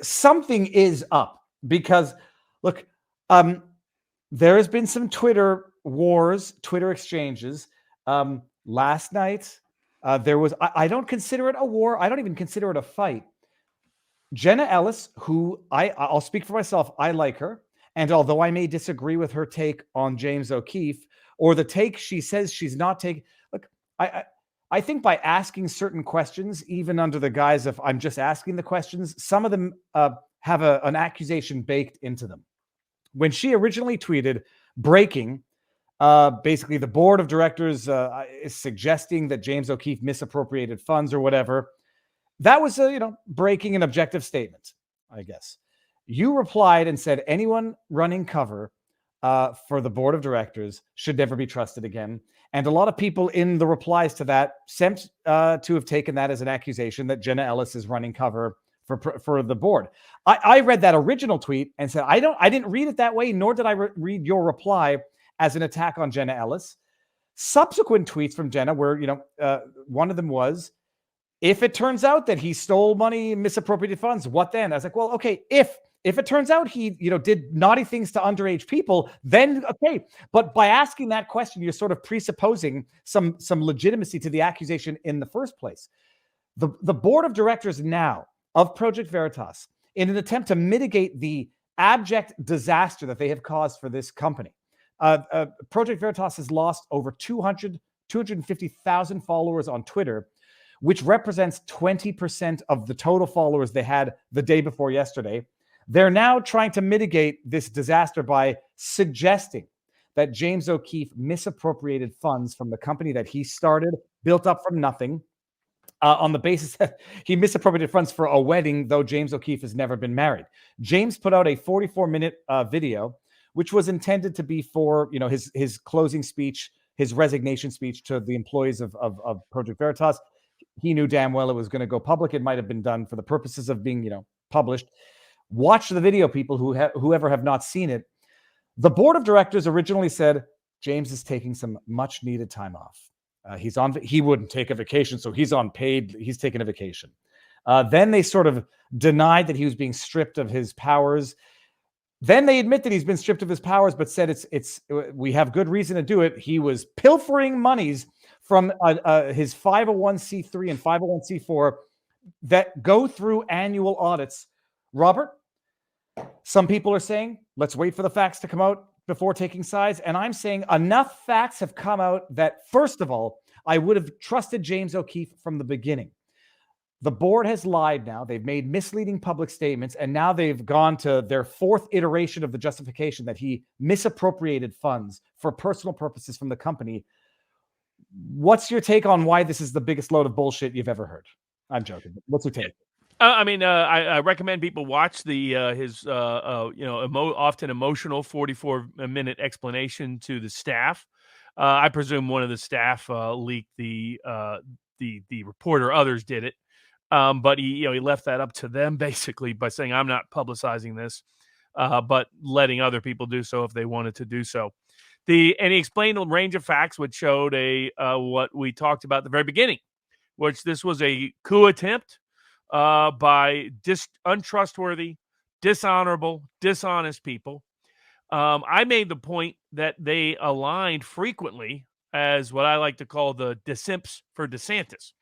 something is up because, look, there has been some Twitter wars, Twitter exchanges. Last night, there was, I don't consider it a war. I don't even consider it a fight. Jenna Ellis, who I'll speak for myself, I like her. And although I may disagree with her take on James O'Keefe or the take she says she's not taking, look, I think by asking certain questions, even under the guise of I'm just asking the questions, some of them have an accusation baked into them. When she originally tweeted, breaking, basically the board of directors is suggesting that James O'Keefe misappropriated funds or whatever, that was a breaking an objective statement, I guess. You replied and said anyone running cover for the board of directors should never be trusted again. And a lot of people in the replies to that seem to have taken that as an accusation that Jenna Ellis is running cover for the board. I read that original tweet and said, I didn't read it that way, nor did I read your reply as an attack on Jenna Ellis. Subsequent tweets from Jenna where, one of them was, if it turns out that he stole money, misappropriated funds, what then? I was like, well, okay, if it turns out he, did naughty things to underage people, then okay. But by asking that question, you're sort of presupposing some legitimacy to the accusation in the first place. The board of directors now of Project Veritas, in an attempt to mitigate the abject disaster that they have caused for this company, Project Veritas has lost over 250,000 followers on Twitter, which represents 20% of the total followers they had the day before yesterday. They're now trying to mitigate this disaster by suggesting that James O'Keefe misappropriated funds from the company that he started, built up from nothing, on the basis that he misappropriated funds for a wedding, though James O'Keefe has never been married. James put out a 44-minute video, which was intended to be for his closing speech, his resignation speech to the employees of Project Veritas. He knew damn well it was going to go public. It might have been done for the purposes of being, published. Watch the video, people whoever have not seen it. The board of directors originally said James is taking some much needed time off. He wouldn't take a vacation, so he's on paid. He's taking a vacation. Then they sort of denied that he was being stripped of his powers. Then they admit that he's been stripped of his powers, but said we have good reason to do it. He was pilfering monies from his 501c3 and 501c4 that go through annual audits. Robert, some people are saying, let's wait for the facts to come out before taking sides. And I'm saying enough facts have come out that, first of all, I would have trusted James O'Keefe from the beginning. The board has lied now. They've made misleading public statements, and now they've gone to their fourth iteration of the justification that he misappropriated funds for personal purposes from the company. What's your take on why this is the biggest load of bullshit you've ever heard? I'm joking. What's your take? I recommend people watch his often emotional 44-minute explanation to the staff. I presume one of the staff leaked the report, or others did it. But he left that up to them basically by saying, I'm not publicizing this, but letting other people do so if they wanted to do so. And he explained a range of facts which showed what we talked about at the very beginning, which this was a coup attempt by untrustworthy, dishonorable, dishonest people. I made the point that they aligned frequently as what I like to call the DeSimps for DeSantis.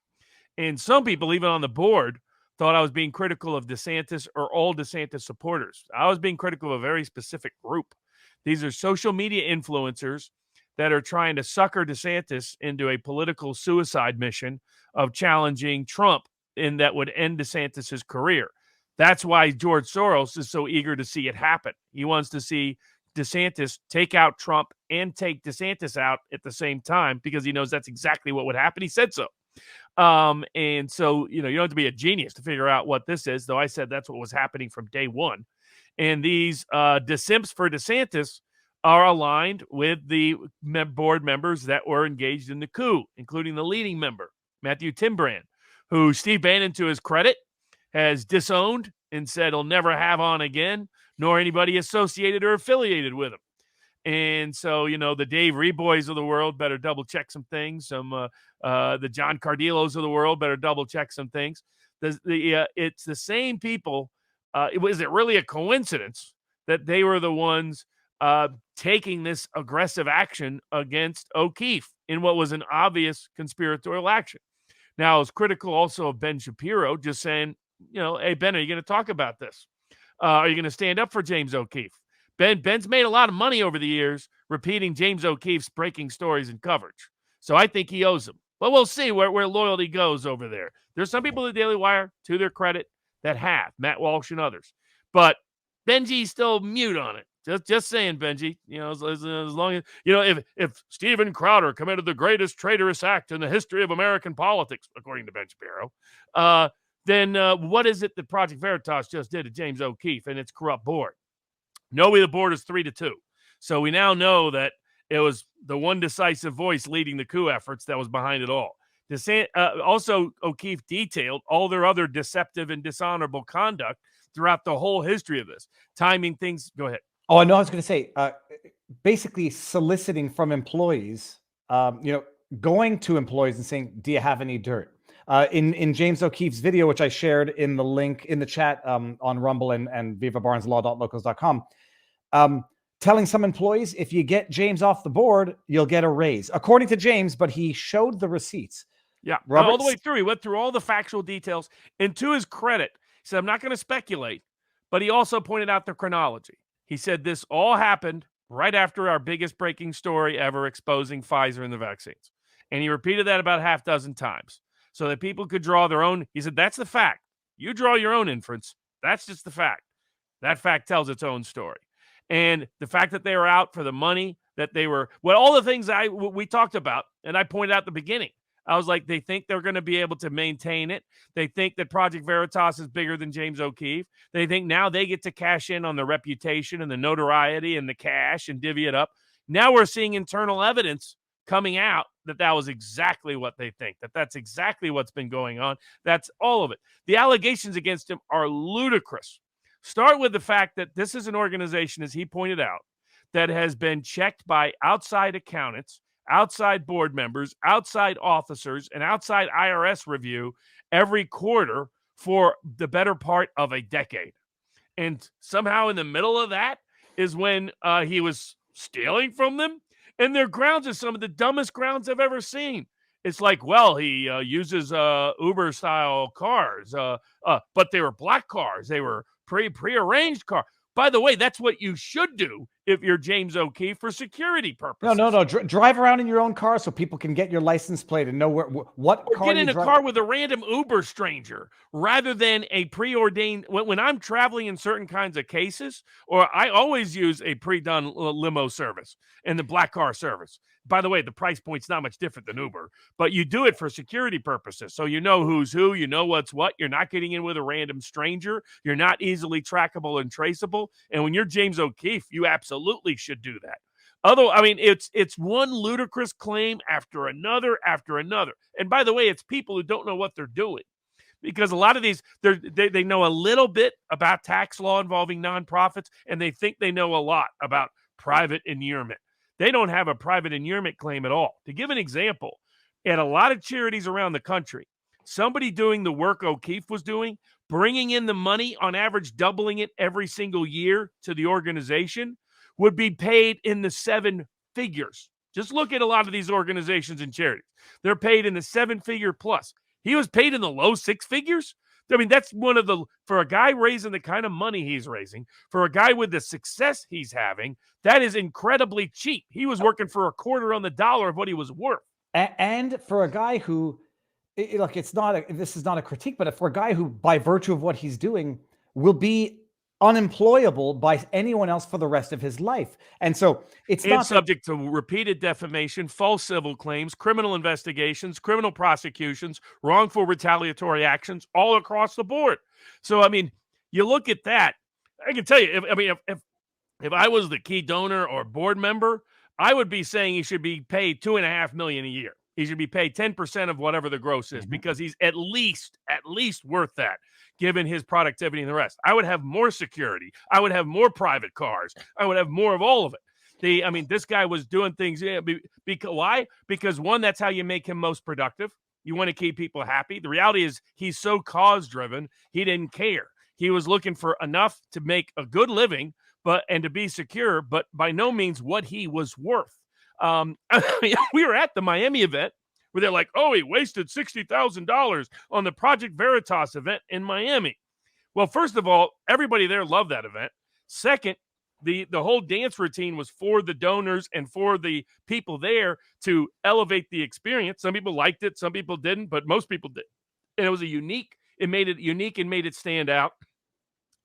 And some people, even on the board, thought I was being critical of DeSantis or all DeSantis supporters. I was being critical of a very specific group. These are social media influencers that are trying to sucker DeSantis into a political suicide mission of challenging Trump, and that would end DeSantis' career. That's why George Soros is so eager to see it happen. He wants to see DeSantis take out Trump and take DeSantis out at the same time, because he knows that's exactly what would happen. He said so. And so, you don't have to be a genius to figure out what this is, though I said that's what was happening from day one. And these DeSimps for DeSantis are aligned with the board members that were engaged in the coup, including the leading member, Matthew Timbrand, who Steve Bannon, to his credit, has disowned and said he'll never have on again, nor anybody associated or affiliated with him. And so, the Dave Reboys of the world better double check some things. The John Cardillos of the world better double check some things. It's the same people is it really a coincidence that they were the ones taking this aggressive action against O'Keefe in what was an obvious conspiratorial action? Now, I was critical also of Ben Shapiro, just saying, hey, Ben, are you going to talk about this? Are you going to stand up for James O'Keefe? Ben's made a lot of money over the years repeating James O'Keefe's breaking stories and coverage. So I think he owes him. But we'll see where loyalty goes over there. There's some people at the Daily Wire, to their credit, that have, Matt Walsh and others. But Benji's still mute on it. Just saying, Benji. As long as if Steven Crowder committed the greatest traitorous act in the history of American politics, according to Ben Shapiro, then what is it that Project Veritas just did to James O'Keefe and its corrupt board? Knowing the board is 3-2, so we now know that it was the one decisive voice leading the coup efforts that was behind it all. Also, O'Keefe detailed all their other deceptive and dishonorable conduct throughout the whole history of this, timing things. Go ahead. Oh, I know. I was going to say, basically soliciting from employees, going to employees and saying, "Do you have any dirt?" In James O'Keefe's video, which I shared in the link in the chat on Rumble and vivabarneslaw.locals.com, telling some employees, if you get James off the board, you'll get a raise, according to James, but he showed the receipts. Yeah, all the way through. He went through all the factual details. And to his credit, he said, I'm not going to speculate, but he also pointed out the chronology. He said this all happened right after our biggest breaking story ever exposing Pfizer and the vaccines. And he repeated that about half dozen times so that people could draw their own. He said, that's the fact. You draw your own inference. That's just the fact. That fact tells its own story. And the fact that they were out for the money, that they were, all the things we talked about, and I pointed out at the beginning. I was like, they think they're going to be able to maintain it. They think that Project Veritas is bigger than James O'Keefe. They think now they get to cash in on the reputation and the notoriety and the cash and divvy it up. Now we're seeing internal evidence coming out that was exactly what they think, that's exactly what's been going on. That's all of it. The allegations against him are ludicrous. Start with the fact that this is an organization, as he pointed out, that has been checked by outside accountants, outside board members, outside officers, and outside IRS review every quarter for the better part of a decade. And somehow in the middle of that is when he was stealing from them. And their grounds are some of the dumbest grounds I've ever seen. It's like, well, he uses Uber-style cars, but they were black cars. They were pre-arranged cars. By the way, that's what you should do if you're James O'Keefe for security purposes. No. Drive around in your own car so people can get your license plate and know what or car. Get in a car with a random Uber stranger rather than a preordained. When I'm traveling in certain kinds of cases, or I always use a pre-done limo service and the black car service. By the way, the price point's not much different than Uber, but you do it for security purposes. So you know who's who, you know what's what. You're not getting in with a random stranger. You're not easily trackable and traceable. And when you're James O'Keefe, you absolutely should do that. Although, I mean, it's one ludicrous claim after another. And by the way, it's people who don't know what they're doing. Because a lot of these, they know a little bit about tax law involving nonprofits, and they think they know a lot about private inurement. They don't have a private inurement claim at all. To give an example, at a lot of charities around the country, somebody doing the work O'Keefe was doing, bringing in the money, on average doubling it every single year to the organization, would be paid in the 7 figures. Just look at a lot of these organizations and charities. They're paid in the 7-figure plus. He was paid in the low 6 figures. I mean, that's one of the, for a guy raising the kind of money he's raising, for a guy with the success he's having, that is incredibly cheap. He was working for a quarter on the dollar of what he was worth. And for a guy who, look, this is not a critique, but for a guy who, by virtue of what he's doing, will be unemployable by anyone else for the rest of his life. And so it's not subject to repeated defamation, false civil claims, criminal investigations, criminal prosecutions, wrongful retaliatory actions all across the board. So, I mean, you look at that, I can tell you, if I was the key donor or board member, I would be saying he should be paid $2.5 million a year. He should be paid 10% of whatever the gross is, because he's at least worth that, given his productivity and the rest. I would have more security. I would have more private cars. I would have more of all of it. This guy was doing things. Why? Because one, that's how you make him most productive. You want to keep people happy. The reality is he's so cause-driven, he didn't care. He was looking for enough to make a good living, and to be secure, but by no means what he was worth. We were at the Miami event where they're like, oh, he wasted $60,000 on the Project Veritas event in Miami. Well, first of all, everybody there loved that event. Second, the whole dance routine was for the donors and for the people there to elevate the experience. Some people liked it, some people didn't, but most people did. And it made it unique and made it stand out.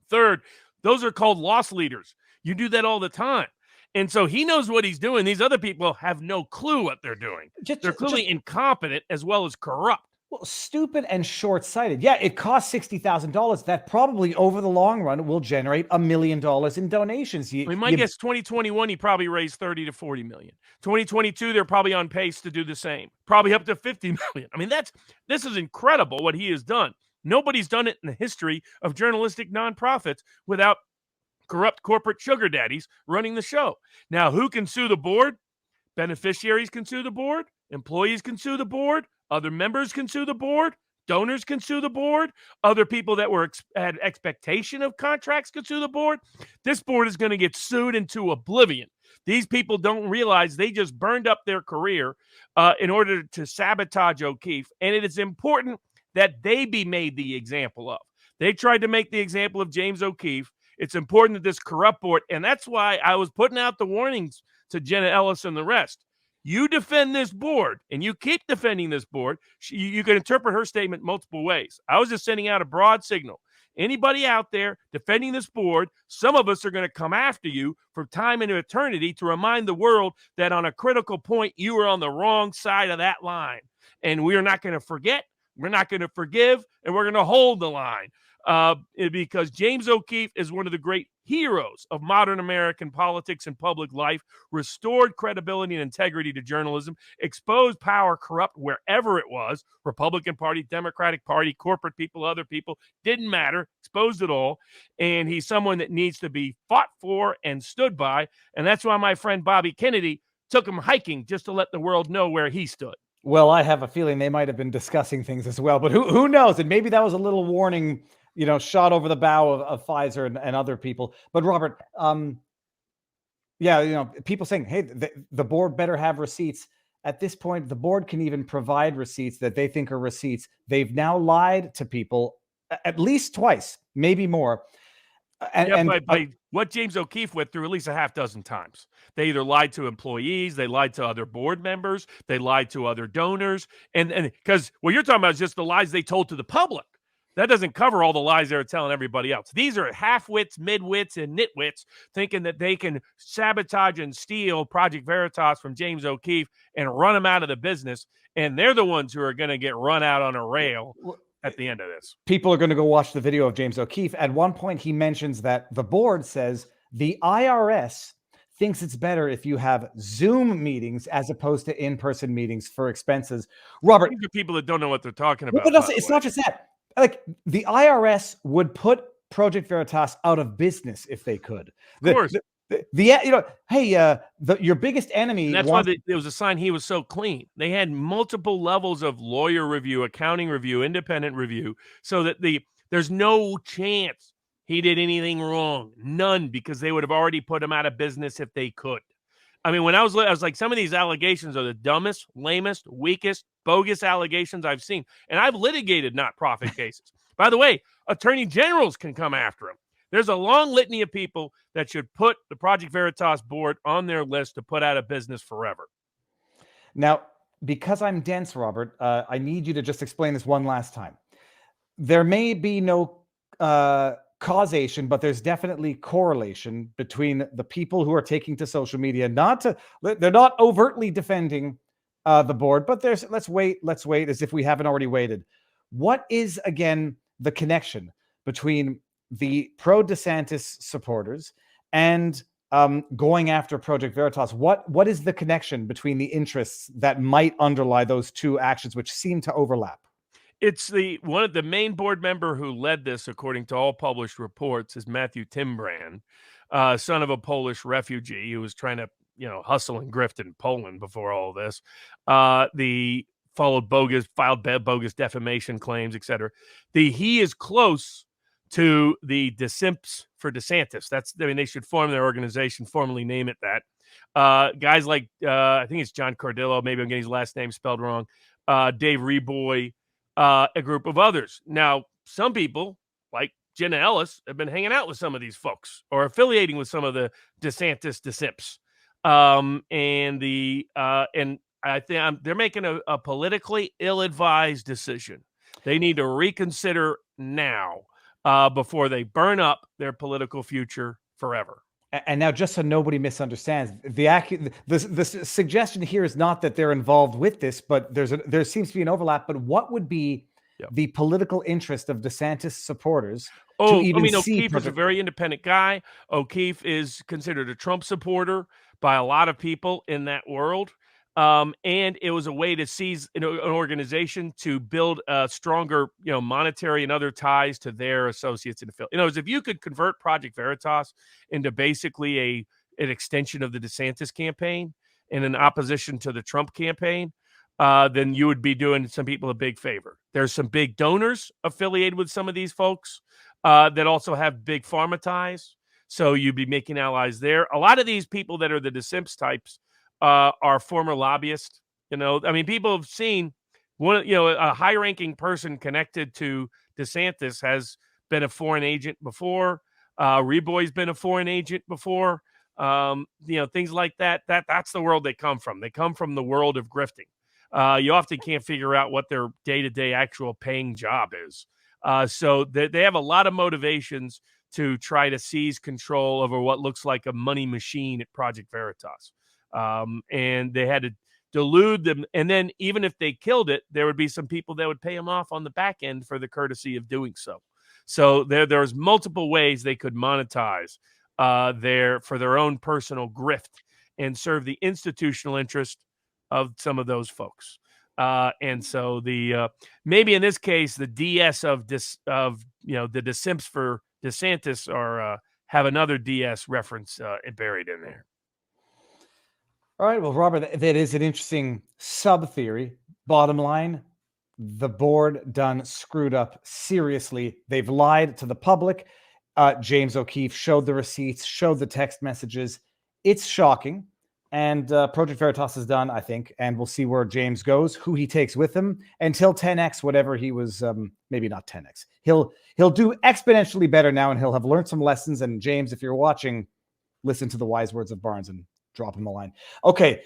Third, those are called loss leaders. You do that all the time. And so he knows what he's doing. These other people have no clue what they're doing. They're clearly incompetent as well as corrupt. Well, stupid and short-sighted. Yeah, it costs $60,000. That probably over the long run will generate $1 million in donations. My guess 2021, he probably raised 30 to 40 million. 2022, they're probably on pace to do the same. Probably up to 50 million. I mean, this is incredible what he has done. Nobody's done it in the history of journalistic nonprofits without corrupt corporate sugar daddies running the show. Now, who can sue the board? Beneficiaries can sue the board. Employees can sue the board. Other members can sue the board. Donors can sue the board. Other people that had expectation of contracts can sue the board. This board is going to get sued into oblivion. These people don't realize they just burned up their career in order to sabotage O'Keefe. And it is important that they be made the example of. They tried to make the example of James O'Keefe. It's important that this corrupt board, and that's why I was putting out the warnings to Jenna Ellis and the rest. You defend this board, and you keep defending this board. You can interpret her statement multiple ways. I was just sending out a broad signal. Anybody out there defending this board, some of us are going to come after you for time and eternity to remind the world that on a critical point, you were on the wrong side of that line. And we are not going to forget, we're not going to forgive, and we're going to hold the line. Because James O'Keefe is one of the great heroes of modern American politics and public life, restored credibility and integrity to journalism, exposed power corrupt wherever it was, Republican Party, Democratic Party, corporate people, other people, didn't matter, exposed it all. And he's someone that needs to be fought for and stood by. And that's why my friend Bobby Kennedy took him hiking just to let the world know where he stood. Well, I have a feeling they might have been discussing things as well, but who knows? And maybe that was a little warning, shot over the bow of Pfizer and other people. But Robert, people saying, hey, the board better have receipts. At this point, the board can even provide receipts that they think are receipts. They've now lied to people at least twice, maybe more. By what James O'Keefe went through at least a half dozen times. They either lied to employees, they lied to other board members, they lied to other donors. And because what you're talking about is just the lies they told to the public. That doesn't cover all the lies they're telling everybody else. These are half-wits, mid-wits, and nitwits thinking that they can sabotage and steal Project Veritas from James O'Keefe and run him out of the business. And they're the ones who are going to get run out on a rail at the end of this. People are going to go watch the video of James O'Keefe. At one point, he mentions that the board says the IRS thinks it's better if you have Zoom meetings as opposed to in-person meetings for expenses. Robert, these are people that don't know what they're talking about. But it's not just that. Like, the IRS would put Project Veritas out of business if they could. Of course. Your biggest enemy. And that's why there was a sign he was so clean. They had multiple levels of lawyer review, accounting review, independent review, so that there's no chance he did anything wrong. None, because they would have already put him out of business if they could. I mean, when I was like, some of these allegations are the dumbest, lamest, weakest, bogus allegations I've seen. And I've litigated not-profit cases. By the way, attorney generals can come after him. There's a long litany of people that should put the Project Veritas board on their list to put out of business forever. Now, because I'm dense, Robert, I need you to just explain this one last time. There may be no causation, but there's definitely correlation between the people who are taking to social media. They're not overtly defending the board, but let's wait as if we haven't already waited. What is, again, the connection between the pro-DeSantis supporters and going after Project Veritas? What is the connection between the interests that might underlie those two actions, which seem to overlap? It's the main board member who led this, according to all published reports, is Matthew Timbrand, son of a Polish refugee who was trying to, hustle and grift in Poland before all this. Filed bogus defamation claims, etc. He is close to the DeSimps for DeSantis. They should form their organization, formally name it that. Guys like, I think it's John Cardillo, maybe I'm getting his last name spelled wrong, Dave Reboy, a group of others. Now, some people, like Jenna Ellis, have been hanging out with some of these folks or affiliating with some of the DeSantis DeSimps. And I think they're making a politically ill-advised decision. They need to reconsider now before they burn up their political future forever. And now, just so nobody misunderstands, the suggestion here is not that they're involved with this, but there seems to be an overlap. But what would be the political interest of DeSantis supporters? O'Keefe is a very independent guy. O'Keefe is considered a Trump supporter by a lot of people in that world. And it was a way to seize an organization to build a stronger, monetary and other ties to their associates and affiliates. If you could convert Project Veritas into basically an extension of the DeSantis campaign and an opposition to the Trump campaign, then you would be doing some people a big favor. There's some big donors affiliated with some of these folks that also have big pharma ties. So you'd be making allies there. A lot of these people that are the DeSimps types are former lobbyists. People have seen a high-ranking person connected to DeSantis has been a foreign agent before. Reboy's been a foreign agent before. Things like that. That's the world they come from. They come from the world of grifting. You often can't figure out what their day-to-day actual paying job is. So they have a lot of motivations to try to seize control over what looks like a money machine at Project Veritas. And they had to delude them. And then even if they killed it, there would be some people that would pay them off on the back end for the courtesy of doing so. So there's multiple ways they could monetize for their own personal grift and serve the institutional interest of some of those folks. And so maybe in this case, the DS of the DeSimps for DeSantis have another DS reference buried in there. All right. Well, Robert, that is an interesting sub-theory. Bottom line, the board done screwed up seriously. They've lied to the public. James O'Keefe showed the receipts, showed the text messages. It's shocking. And Project Veritas is done, I think. And we'll see where James goes, who he takes with him until 10x, whatever he was, maybe not 10x. He'll do exponentially better now, and he'll have learned some lessons. And James, if you're watching, listen to the wise words of Barnes and drop him a line. Okay.